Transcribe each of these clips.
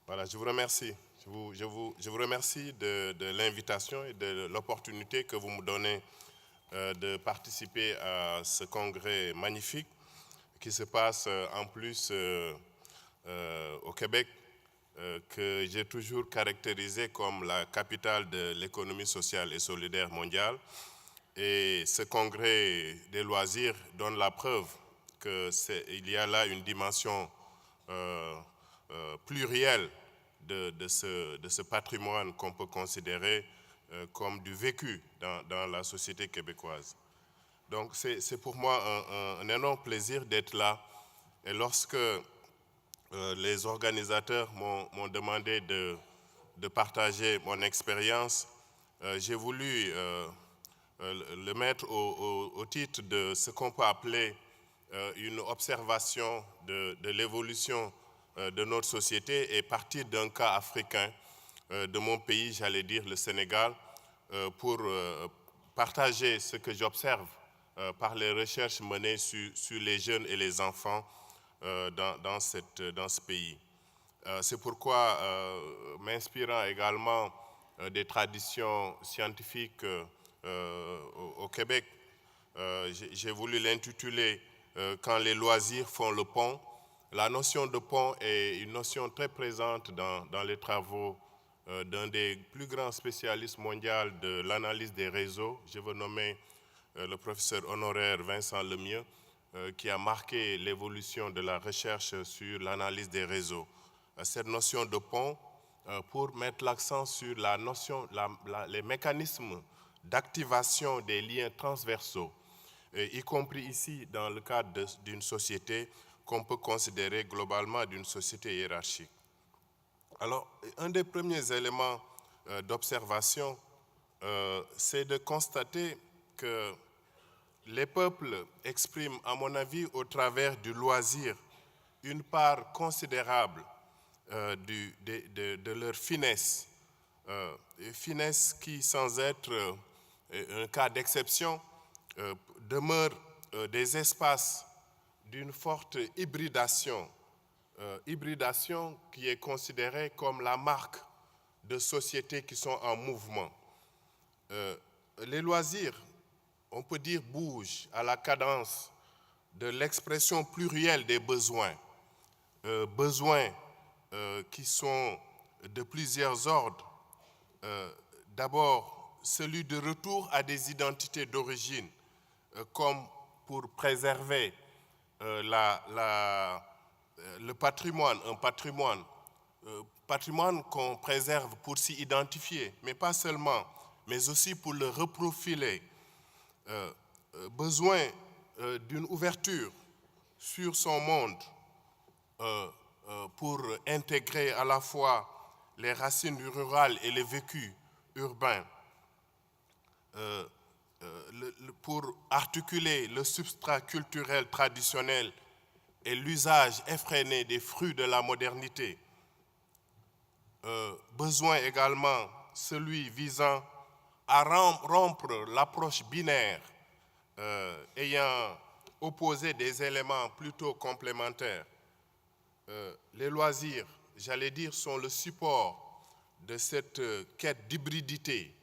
Voilà, je vous remercie. Je vous remercie de l'invitation et de l'opportunité que vous me donnez de participer à ce congrès magnifique qui se passe en plus au Québec, que j'ai toujours caractérisé comme la capitale de l'économie sociale et solidaire mondiale. Et ce congrès des loisirs donne la preuve qu'il y a là une dimension plurielle de ce patrimoine qu'on peut considérer comme du vécu dans la société québécoise. Donc c'est pour moi un énorme plaisir d'être là. Et lorsque les organisateurs m'ont demandé de partager mon expérience, j'ai voulu le mettre au titre de ce qu'on peut appeler une observation de l'évolution de notre société et partir d'un cas africain de mon pays, j'allais dire le Sénégal, pour partager ce que j'observe par les recherches menées sur les jeunes et les enfants dans ce pays. C'est pourquoi, m'inspirant également des traditions scientifiques au Québec, j'ai voulu l'intituler Quand les loisirs font le pont. La notion de pont est une notion très présente dans les travaux d'un des plus grands spécialistes mondiaux de l'analyse des réseaux. Je veux nommer le professeur honoraire Vincent Lemieux, qui a marqué l'évolution de la recherche sur l'analyse des réseaux. Cette notion de pont, pour mettre l'accent sur la notion, les mécanismes d'activation des liens transversaux, y compris ici dans le cadre d'une société qu'on peut considérer globalement d'une société hiérarchique. Alors, un des premiers éléments d'observation, c'est de constater que les peuples expriment, à mon avis, au travers du loisir, une part considérable de leur finesse, finesse qui, sans être un cas d'exception, demeure des espaces d'une forte hybridation, hybridation qui est considérée comme la marque de sociétés qui sont en mouvement. Les loisirs, on peut dire, bougent à la cadence de l'expression plurielle des besoins, besoins qui sont de plusieurs ordres. D'abord, celui de retour à des identités d'origine, comme pour préserver le patrimoine, un patrimoine qu'on préserve pour s'y identifier, mais pas seulement, mais aussi pour le reprofiler. Besoin d'une ouverture sur son monde pour intégrer à la fois les racines rurales et les vécus urbains, pour articuler le substrat culturel traditionnel et l'usage effréné des fruits de la modernité. Besoin également celui visant à rompre l'approche binaire ayant opposé des éléments plutôt complémentaires. Les loisirs, j'allais dire, sont le support de cette quête d'hybridité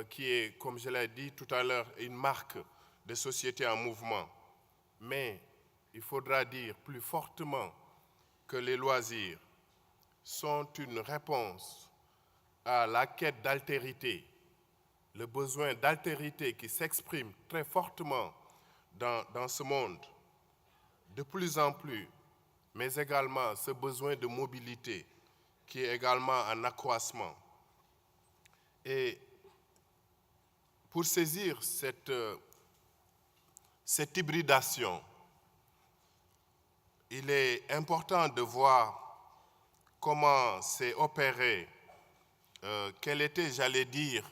qui est, comme je l'ai dit tout à l'heure, une marque de société en mouvement. Mais il faudra dire plus fortement que les loisirs sont une réponse à la quête d'altérité, le besoin d'altérité qui s'exprime très fortement dans ce monde, de plus en plus, mais également ce besoin de mobilité qui est également en accroissement. Et pour saisir cette hybridation, il est important de voir comment s'est opéré, quelle était, j'allais dire,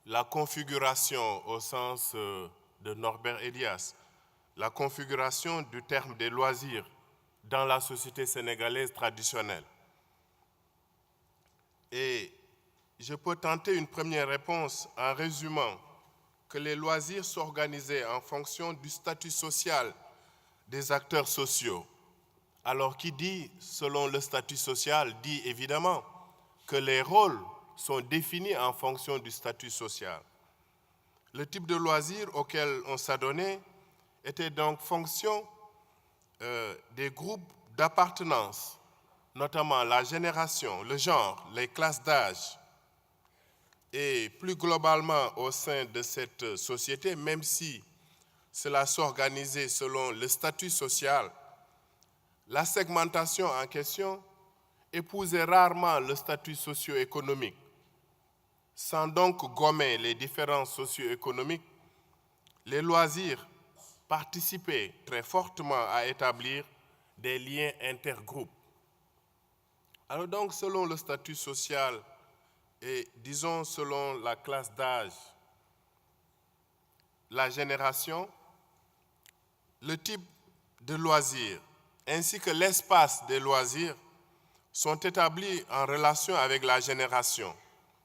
la configuration au sens de Norbert Elias, la configuration du terme des loisirs dans la société sénégalaise traditionnelle. Et je peux tenter une première réponse en résumant que les loisirs s'organisaient en fonction du statut social des acteurs sociaux, Alors qui dit selon le statut social dit évidemment que les rôles sont définis en fonction du statut social. Le type de loisir auquel on s'adonnait était donc fonction des groupes d'appartenance, notamment la génération, le genre, les classes d'âge, et plus globalement au sein de cette société, même si cela s'organisait selon le statut social, la segmentation en question épousait rarement le statut socio-économique. Sans donc gommer les différences socio-économiques, les loisirs participaient très fortement à établir des liens intergroupes. Alors donc, selon le statut social et disons selon la classe d'âge, la génération, le type de loisirs ainsi que l'espace des loisirs sont établis en relation avec la génération,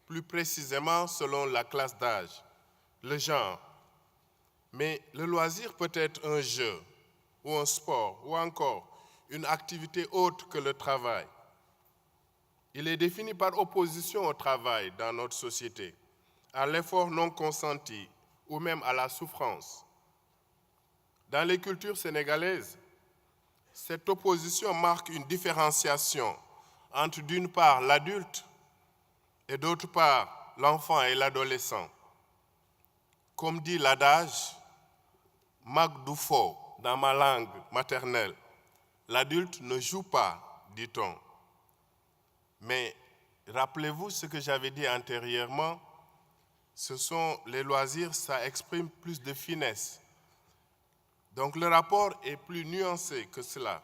plus précisément selon la classe d'âge, le genre. Mais le loisir peut être un jeu ou un sport ou encore une activité autre que le travail. Il est défini par opposition au travail dans notre société, à l'effort non consenti ou même à la souffrance. Dans les cultures sénégalaises, cette opposition marque une différenciation entre d'une part l'adulte et d'autre part l'enfant et l'adolescent. Comme dit l'adage, Magdoufo dans ma langue maternelle, l'adulte ne joue pas, dit-on. Mais rappelez-vous ce que j'avais dit antérieurement, ce sont les loisirs, ça exprime plus de finesse. Donc le rapport est plus nuancé que cela.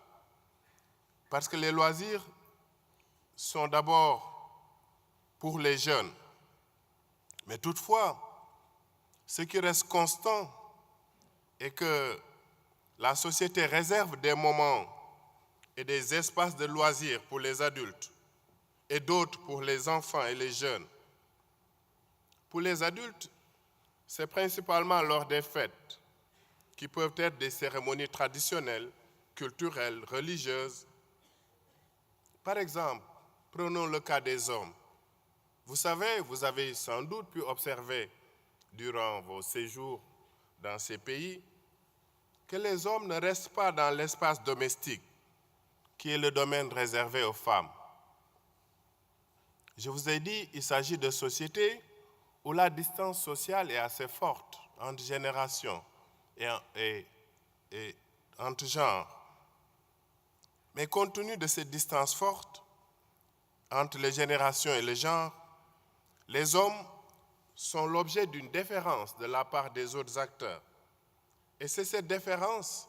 Parce que les loisirs sont d'abord pour les jeunes. Mais toutefois, ce qui reste constant est que la société réserve des moments et des espaces de loisirs pour les adultes et d'autres pour les enfants et les jeunes. Pour les adultes, c'est principalement lors des fêtes, qui peuvent être des cérémonies traditionnelles, culturelles, religieuses. Par exemple, prenons le cas des hommes. Vous savez, vous avez sans doute pu observer durant vos séjours dans ces pays que les hommes ne restent pas dans l'espace domestique, qui est le domaine réservé aux femmes. Je vous ai dit, il s'agit de sociétés où la distance sociale est assez forte entre générations et entre genres. Mais compte tenu de cette distance forte entre les générations et les genres, les hommes sont l'objet d'une déférence de la part des autres acteurs. Et c'est cette déférence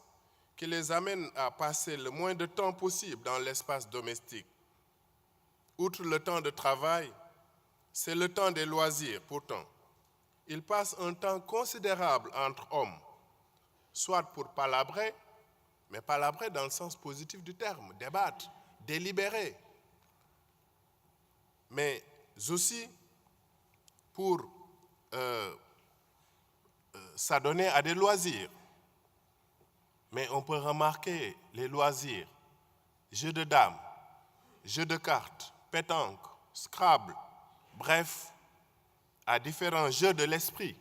qui les amène à passer le moins de temps possible dans l'espace domestique. Outre le temps de travail, c'est le temps des loisirs pourtant. Ils passent un temps considérable entre hommes, soit pour palabrer, mais palabrer dans le sens positif du terme, débattre, délibérer, mais aussi pour s'adonner à des loisirs. Mais on peut remarquer les loisirs, jeux de dames, jeux de cartes, pétanque, Scrabble, bref, à différents jeux de l'esprit.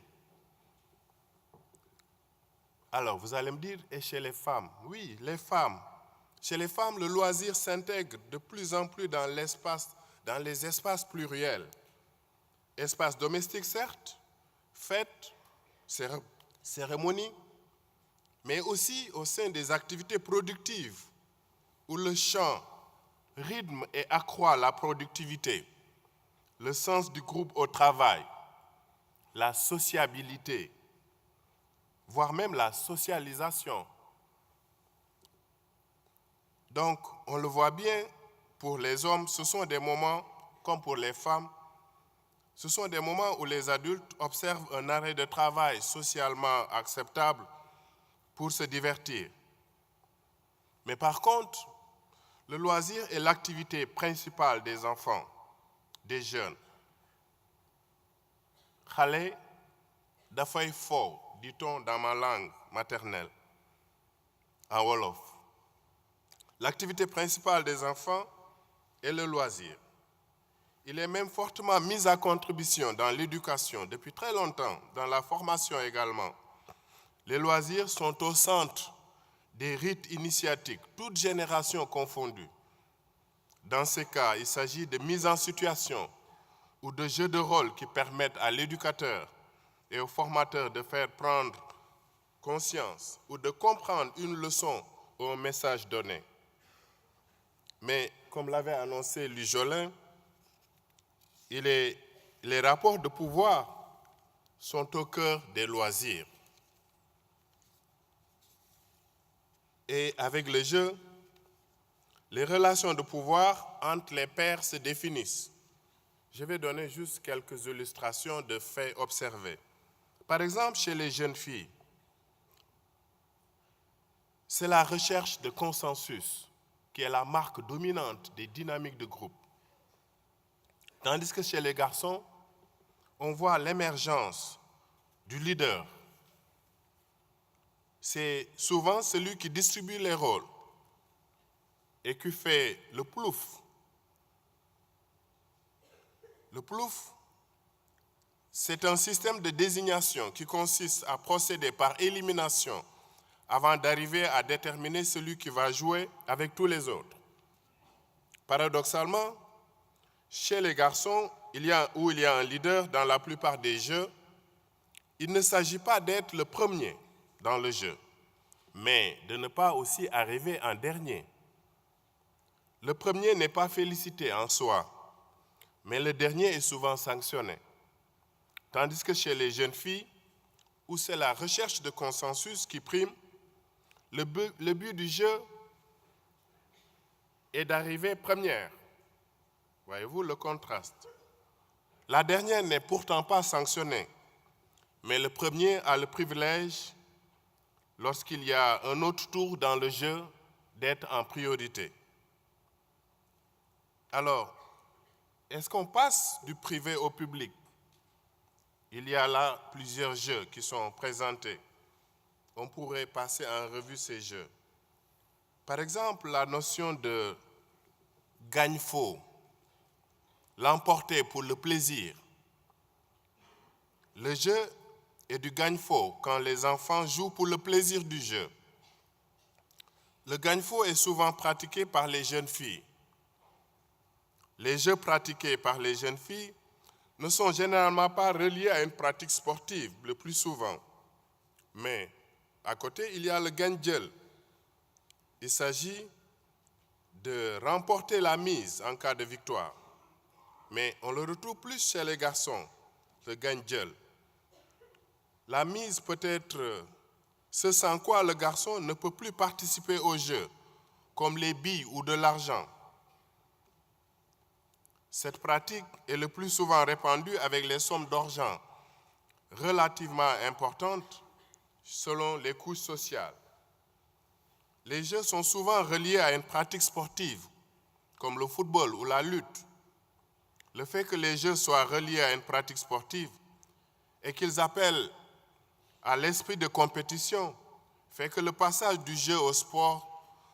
Alors, vous allez me dire, et chez les femmes? Oui, les femmes. Chez les femmes, le loisir s'intègre de plus en plus dans les espaces pluriels. Espaces domestiques, certes, fêtes, cérémonies, mais aussi au sein des activités productives, où le chant rythme et accroît la productivité, le sens du groupe au travail, la sociabilité, voire même la socialisation. Donc, on le voit bien, pour les hommes, ce sont des moments, comme pour les femmes, ce sont des moments où les adultes observent un arrêt de travail socialement acceptable pour se divertir. Mais par contre, le loisir est l'activité principale des enfants, des jeunes. Xale dafay fo, dit-on dans ma langue maternelle, en wolof. L'activité principale des enfants est le loisir. Il est même fortement mis à contribution dans l'éducation depuis très longtemps, dans la formation également. Les loisirs sont au centre des rites initiatiques, toutes générations confondues. Dans ces cas, il s'agit de mise en situation ou de jeux de rôle qui permettent à l'éducateur et au formateur de faire prendre conscience ou de comprendre une leçon ou un message donné. Mais comme l'avait annoncé Lujolin, les rapports de pouvoir sont au cœur des loisirs. Et avec le jeu, les relations de pouvoir entre les pairs se définissent. Je vais donner juste quelques illustrations de faits observés. Par exemple, chez les jeunes filles, c'est la recherche de consensus qui est la marque dominante des dynamiques de groupe. Tandis que chez les garçons, on voit l'émergence du leader. C'est souvent celui qui distribue les rôles et qui fait le plouf. Le plouf, c'est un système de désignation qui consiste à procéder par élimination avant d'arriver à déterminer celui qui va jouer avec tous les autres. Paradoxalement, chez les garçons, il y a un leader dans la plupart des jeux, il ne s'agit pas d'être le premier dans le jeu, mais de ne pas aussi arriver en dernier. Le premier n'est pas félicité en soi, mais le dernier est souvent sanctionné. Tandis que chez les jeunes filles, où c'est la recherche de consensus qui prime, le but du jeu est d'arriver première. Voyez-vous le contraste? La dernière n'est pourtant pas sanctionnée, mais le premier a le privilège, lorsqu'il y a un autre tour dans le jeu, d'être en priorité. Alors, est-ce qu'on passe du privé au public? Il y a là plusieurs jeux qui sont présentés. On pourrait passer en revue ces jeux. Par exemple, la notion de gagne-faux, l'emporter pour le plaisir. Le jeu est du gagne-faux quand les enfants jouent pour le plaisir du jeu. Le gagne-faux est souvent pratiqué par les jeunes filles. Les jeux pratiqués par les jeunes filles ne sont généralement pas reliés à une pratique sportive, le plus souvent. Mais à côté, il y a le gagne-gueule. Il s'agit de remporter la mise en cas de victoire. Mais on le retrouve plus chez les garçons, le gagne-gueule. La mise peut être ce sans quoi le garçon ne peut plus participer au jeu, comme les billes ou de l'argent. Cette pratique est le plus souvent répandue avec les sommes d'argent relativement importantes selon les couches sociales. Les jeux sont souvent reliés à une pratique sportive, comme le football ou la lutte. Le fait que les jeux soient reliés à une pratique sportive et qu'ils appellent à l'esprit de compétition fait que le passage du jeu au sport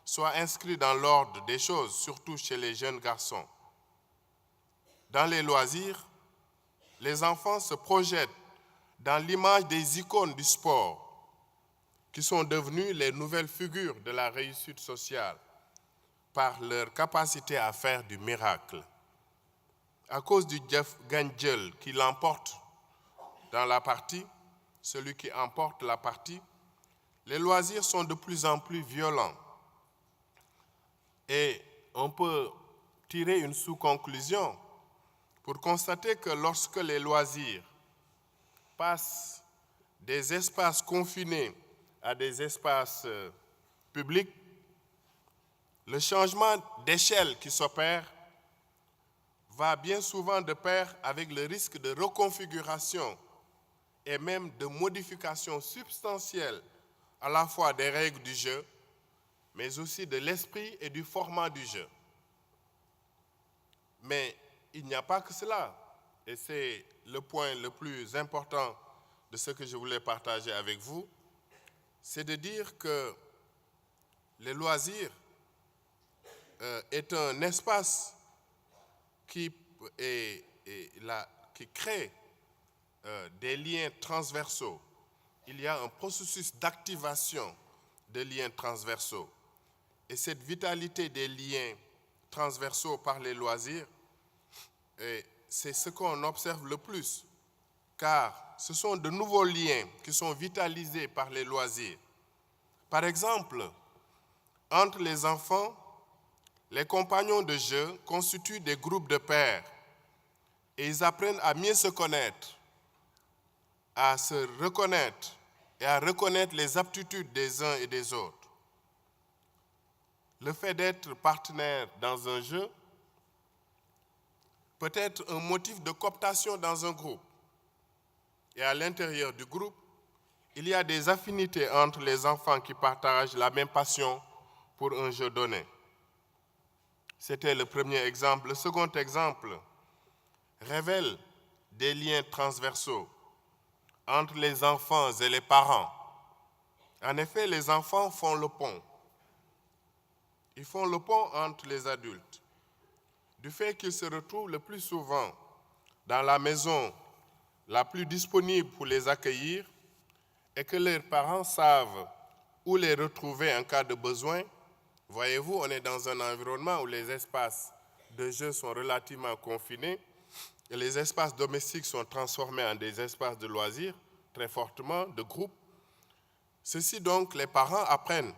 soit inscrit dans l'ordre des choses, surtout chez les jeunes garçons. Dans les loisirs, les enfants se projettent dans l'image des icônes du sport qui sont devenues les nouvelles figures de la réussite sociale par leur capacité à faire du miracle. À cause du gagne-gueule qui l'emporte dans la partie, celui qui emporte la partie, les loisirs sont de plus en plus violents. Et on peut tirer une sous-conclusion pour constater que lorsque les loisirs passent des espaces confinés à des espaces publics, le changement d'échelle qui s'opère va bien souvent de pair avec le risque de reconfiguration et même de modification substantielle à la fois des règles du jeu, mais aussi de l'esprit et du format du jeu. Mais il n'y a pas que cela, et c'est le point le plus important de ce que je voulais partager avec vous, c'est de dire que les loisirs est un espace qui crée des liens transversaux. Il y a un processus d'activation de liens transversaux. Et cette vitalité des liens transversaux par les loisirs, c'est ce qu'on observe le plus, car ce sont de nouveaux liens qui sont vitalisés par les loisirs. Par exemple, entre les enfants, les compagnons de jeu constituent des groupes de pairs et ils apprennent à mieux se connaître, à se reconnaître et à reconnaître les aptitudes des uns et des autres. Le fait d'être partenaire dans un jeu peut être un motif de cooptation dans un groupe. Et à l'intérieur du groupe, il y a des affinités entre les enfants qui partagent la même passion pour un jeu donné. C'était le premier exemple. Le second exemple révèle des liens transversaux entre les enfants et les parents. En effet, les enfants font le pont. Ils font le pont entre les adultes. Du fait qu'ils se retrouvent le plus souvent dans la maison la plus disponible pour les accueillir et que leurs parents savent où les retrouver en cas de besoin. Voyez-vous, on est dans un environnement où les espaces de jeu sont relativement confinés et les espaces domestiques sont transformés en des espaces de loisirs, très fortement, de groupe. Ceci donc, les parents apprennent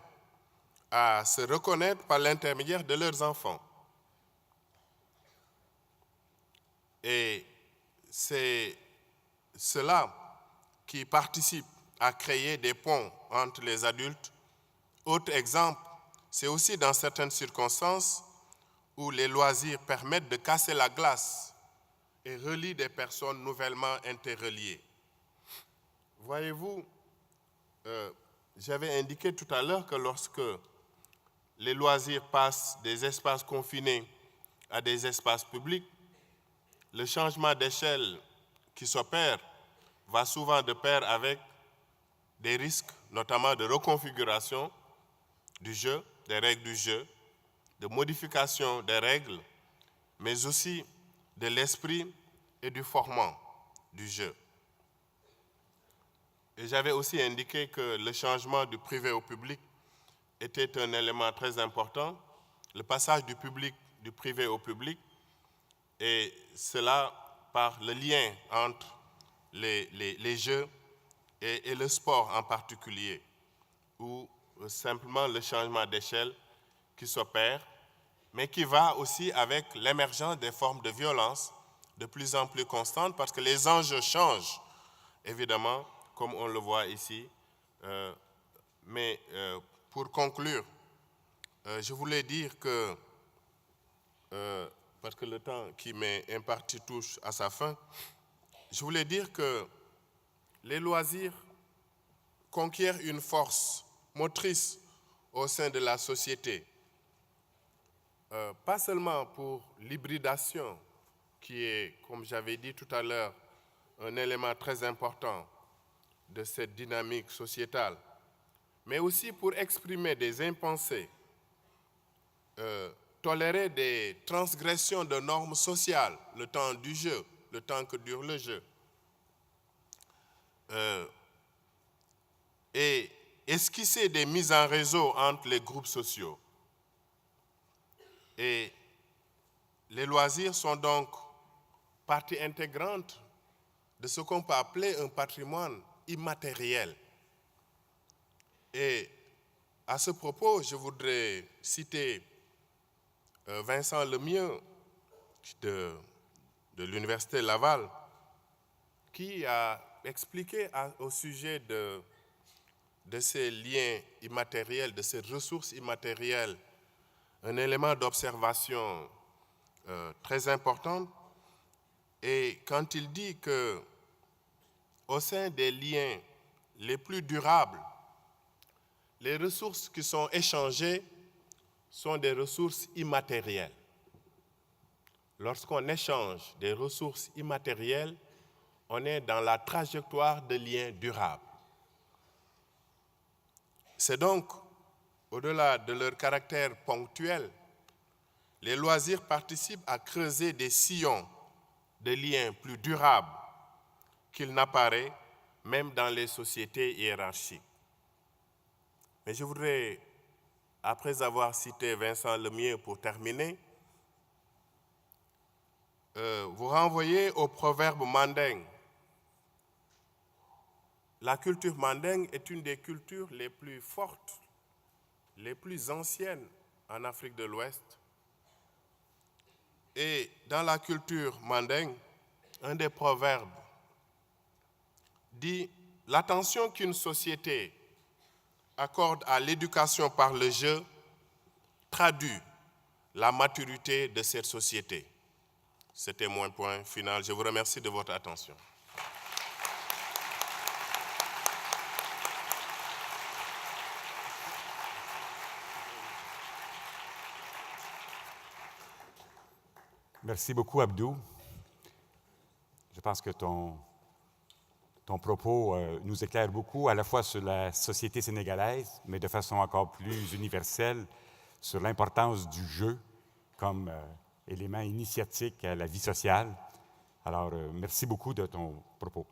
à se reconnaître par l'intermédiaire de leurs enfants. Et c'est cela qui participe à créer des ponts entre les adultes. Autre exemple, c'est aussi dans certaines circonstances où les loisirs permettent de casser la glace et relient des personnes nouvellement interreliées. Voyez-vous, j'avais indiqué tout à l'heure que lorsque les loisirs passent des espaces confinés à des espaces publics, le changement d'échelle qui s'opère va souvent de pair avec des risques, notamment de reconfiguration du jeu, des règles du jeu, de modification des règles, mais aussi de l'esprit et du format du jeu. Et j'avais aussi indiqué que le changement du privé au public était un élément très important, le passage du privé au public, et cela par le lien entre les jeux et le sport en particulier, ou simplement le changement d'échelle qui s'opère, mais qui va aussi avec l'émergence des formes de violence de plus en plus constantes, parce que les enjeux changent, évidemment, comme on le voit ici. Mais pour conclure, je voulais dire que, parce que le temps qui m'est imparti touche à sa fin, je voulais dire que les loisirs conquièrent une force motrice au sein de la société, pas seulement pour l'hybridation, qui est, comme j'avais dit tout à l'heure, un élément très important de cette dynamique sociétale, mais aussi pour exprimer des impensés, tolérer des transgressions de normes sociales, le temps du jeu, le temps que dure le jeu, et esquisser des mises en réseau entre les groupes sociaux. Et les loisirs sont donc partie intégrante de ce qu'on peut appeler un patrimoine immatériel. Et à ce propos, je voudrais citer Vincent Lemieux de l'Université Laval, qui a expliqué au sujet de ces liens immatériels, de ces ressources immatérielles, un élément d'observation très important. Et quand il dit que au sein des liens les plus durables, les ressources qui sont échangées sont des ressources immatérielles. Lorsqu'on échange des ressources immatérielles, on est dans la trajectoire de liens durables. C'est donc, au-delà de leur caractère ponctuel, les loisirs participent à creuser des sillons de liens plus durables qu'il n'apparaît même dans les sociétés hiérarchiques. Mais je voudrais, après avoir cité Vincent Lemieux pour terminer, vous renvoyer au proverbe mandingue. La culture mandingue est une des cultures les plus fortes, les plus anciennes en Afrique de l'Ouest. Et dans la culture mandingue, un des proverbes dit « L'attention qu'une société accorde à l'éducation par le jeu traduit la maturité de cette société. » C'était mon point final. Je vous remercie de votre attention. Merci beaucoup, Abdou. Je pense que ton propos nous éclaire beaucoup, à la fois sur la société sénégalaise, mais de façon encore plus universelle, sur l'importance du jeu comme élément initiatique à la vie sociale. Alors, merci beaucoup de ton propos.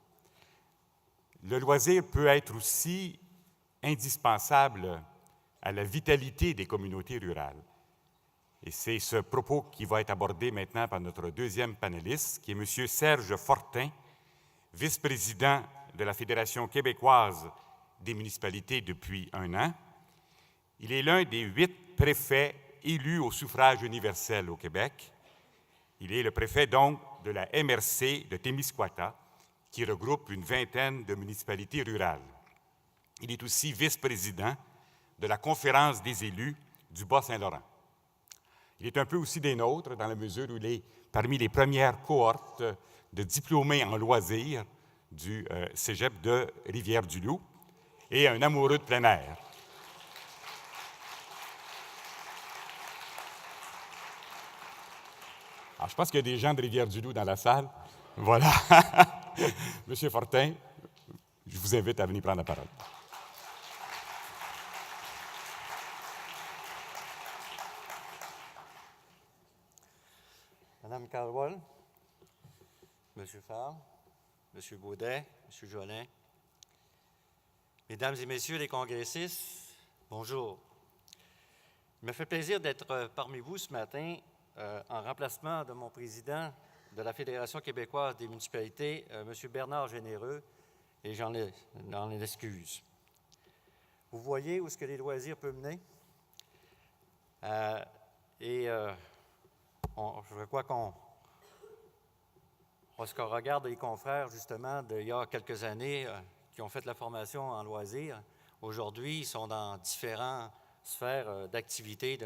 Le loisir peut être aussi indispensable à la vitalité des communautés rurales. Et c'est ce propos qui va être abordé maintenant par notre deuxième panéliste, qui est M. Serge Fortin, vice-président de la Fédération québécoise des municipalités depuis 1 an. Il est l'un des 8 préfets élus au suffrage universel au Québec. Il est le préfet, donc, de la MRC de Témiscouata, qui regroupe une vingtaine de municipalités rurales. Il est aussi vice-président de la Conférence des élus du Bas-Saint-Laurent. Il est un peu aussi des nôtres, dans la mesure où il est parmi les premières cohortes de diplômés en loisirs du cégep de Rivière-du-Loup et un amoureux de plein air. Alors, je pense qu'il y a des gens de Rivière-du-Loup dans la salle. Voilà. Monsieur Fortin, je vous invite à venir prendre la parole. Madame Carwell, Monsieur Favre, Monsieur Baudet, Monsieur Jolin, Mesdames et Messieurs les congressistes, bonjour. Il me fait plaisir d'être parmi vous ce matin en remplacement de mon président de la Fédération québécoise des municipalités, Monsieur Bernard Généreux, et j'en ai l'excuse. Vous voyez où est-ce que les loisirs peuvent mener? Je crois lorsqu'on regarde les confrères, justement, d'il y a quelques années qui ont fait la formation en loisirs, aujourd'hui, ils sont dans différentes sphères d'activité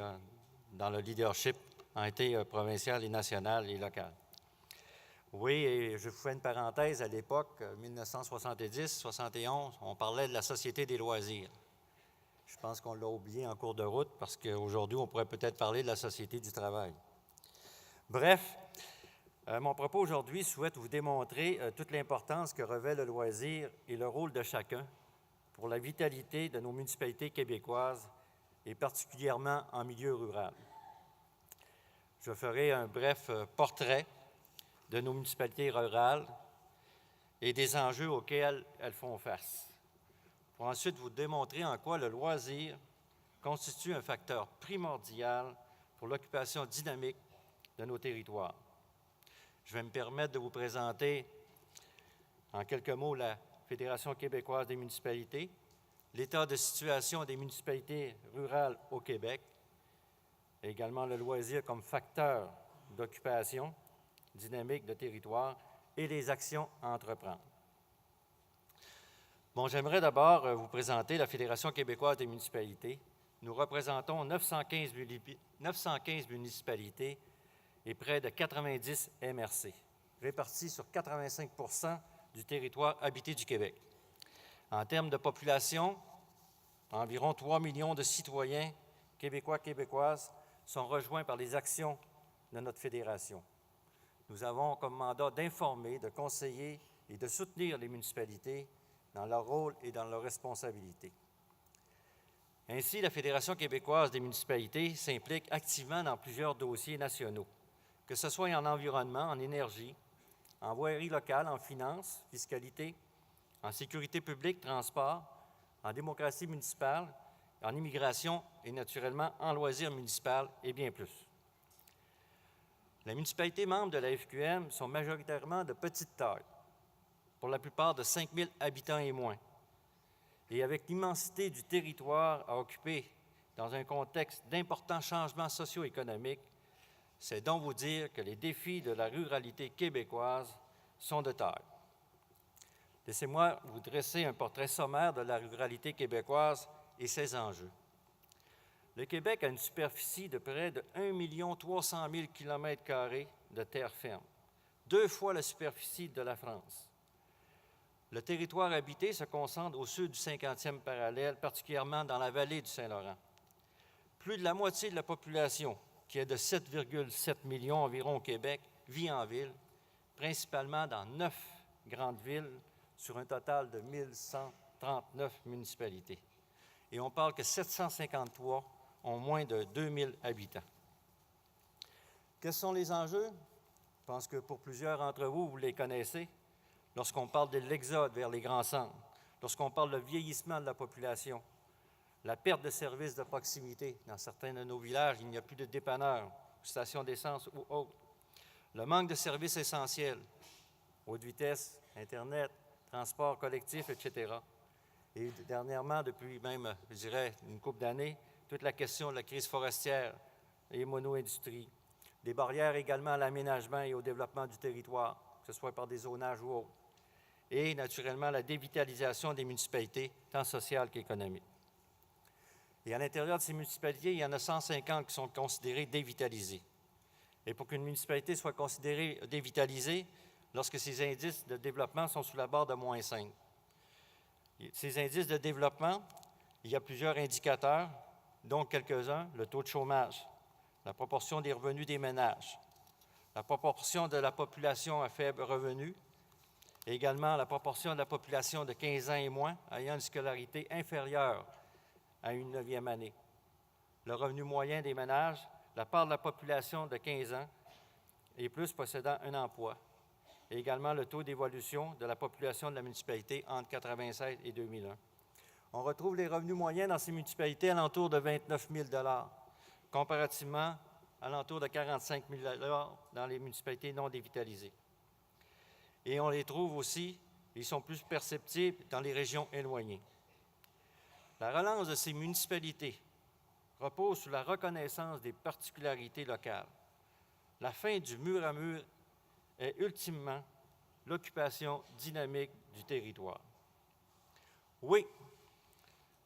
dans le leadership en été provincial et national et local. Oui, et je vous fais une parenthèse, à l'époque, 1970-71, on parlait de la Société des loisirs. Je pense qu'on l'a oublié en cours de route parce qu'aujourd'hui, on pourrait peut-être parler de la Société du travail. Bref, mon propos aujourd'hui souhaite vous démontrer toute l'importance que revêt le loisir et le rôle de chacun pour la vitalité de nos municipalités québécoises et particulièrement en milieu rural. Je ferai un bref portrait de nos municipalités rurales et des enjeux auxquels elles font face, pour ensuite vous démontrer en quoi le loisir constitue un facteur primordial pour l'occupation dynamique de nos territoires. Je vais me permettre de vous présenter en quelques mots la Fédération québécoise des municipalités, l'état de situation des municipalités rurales au Québec, et également le loisir comme facteur d'occupation dynamique de territoire et les actions à entreprendre. Bon, j'aimerais d'abord vous présenter la Fédération québécoise des municipalités. Nous représentons 915 municipalités et près de 90 MRC, répartis sur 85 % du territoire habité du Québec. En termes de population, environ 3 millions de citoyens québécois et québécoises sont rejoints par les actions de notre fédération. Nous avons comme mandat d'informer, de conseiller et de soutenir les municipalités dans leur rôle et dans leurs responsabilités. Ainsi, la Fédération québécoise des municipalités s'implique activement dans plusieurs dossiers nationaux, que ce soit en environnement, en énergie, en voirie locale, en finances, fiscalité, en sécurité publique, transport, en démocratie municipale, en immigration et naturellement en loisirs municipaux et bien plus. Les municipalités membres de la FQM sont majoritairement de petite taille, pour la plupart de 5 000 habitants et moins, et avec l'immensité du territoire à occuper dans un contexte d'importants changements socio-économiques, c'est donc vous dire que les défis de la ruralité québécoise sont de taille. Laissez-moi vous dresser un portrait sommaire de la ruralité québécoise et ses enjeux. Le Québec a une superficie de près de 1 300 000 km² de terre ferme, 2 fois la superficie de la France. Le territoire habité se concentre au sud du 50e parallèle, particulièrement dans la vallée du Saint-Laurent. Plus de la moitié de la population, qui est de 7,7 millions environ au Québec, vit en ville, principalement dans 9 grandes villes, sur un total de 1139 municipalités. Et on parle que 753 ont moins de 2000 habitants. Quels sont les enjeux? Je pense que pour plusieurs d'entre vous, vous les connaissez. Lorsqu'on parle de l'exode vers les grands centres, lorsqu'on parle du vieillissement de la population, la perte de services de proximité. Dans certains de nos villages, il n'y a plus de dépanneurs, stations d'essence ou autres. Le manque de services essentiels, haute vitesse, Internet, transport collectif, etc. Et dernièrement, depuis même, je dirais, une couple d'années, toute la question de la crise forestière, les mono-industries, des barrières également à l'aménagement et au développement du territoire, que ce soit par des zonages ou autres, et naturellement la dévitalisation des municipalités, tant sociales qu'économiques. Et à l'intérieur de ces municipalités, il y en a 150 qui sont considérées dévitalisées. Et pour qu'une municipalité soit considérée dévitalisée, lorsque ces indices de développement sont sous la barre de -5. Ces indices de développement, il y a plusieurs indicateurs, dont quelques-uns, le taux de chômage, la proportion des revenus des ménages, la proportion de la population à faible revenu, et également la proportion de la population de 15 ans et moins ayant une scolarité inférieure à une 9e année, le revenu moyen des ménages, la part de la population de 15 ans et plus possédant un emploi, et également le taux d'évolution de la population de la municipalité entre 1996 et 2001. On retrouve les revenus moyens dans ces municipalités à l'entour de 29 000 $, comparativement à l'entour de 45 000 $ dans les municipalités non dévitalisées. Et on les trouve aussi, ils sont plus perceptibles dans les régions éloignées. La relance de ces municipalités repose sur la reconnaissance des particularités locales. La fin du mur à mur est ultimement l'occupation dynamique du territoire. Oui,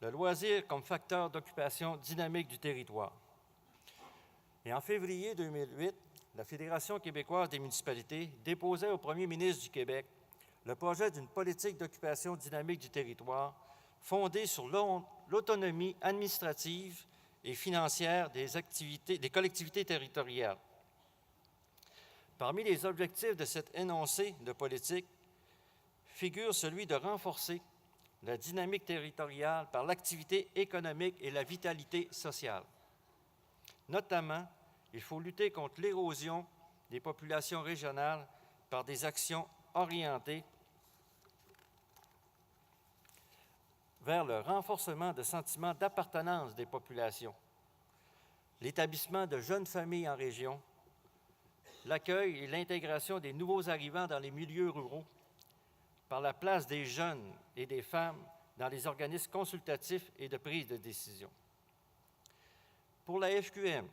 le loisir comme facteur d'occupation dynamique du territoire. Et en février 2008, la Fédération québécoise des municipalités déposait au premier ministre du Québec le projet d'une politique d'occupation dynamique du territoire fondée sur l'autonomie administrative et financière des collectivités territoriales. Parmi les objectifs de cet énoncé de politique figure celui de renforcer la dynamique territoriale par l'activité économique et la vitalité sociale. Notamment, il faut lutter contre l'érosion des populations régionales par des actions orientées vers le renforcement de sentiments d'appartenance des populations, l'établissement de jeunes familles en région, l'accueil et l'intégration des nouveaux arrivants dans les milieux ruraux, par la place des jeunes et des femmes dans les organismes consultatifs et de prise de décision. Pour la FQM,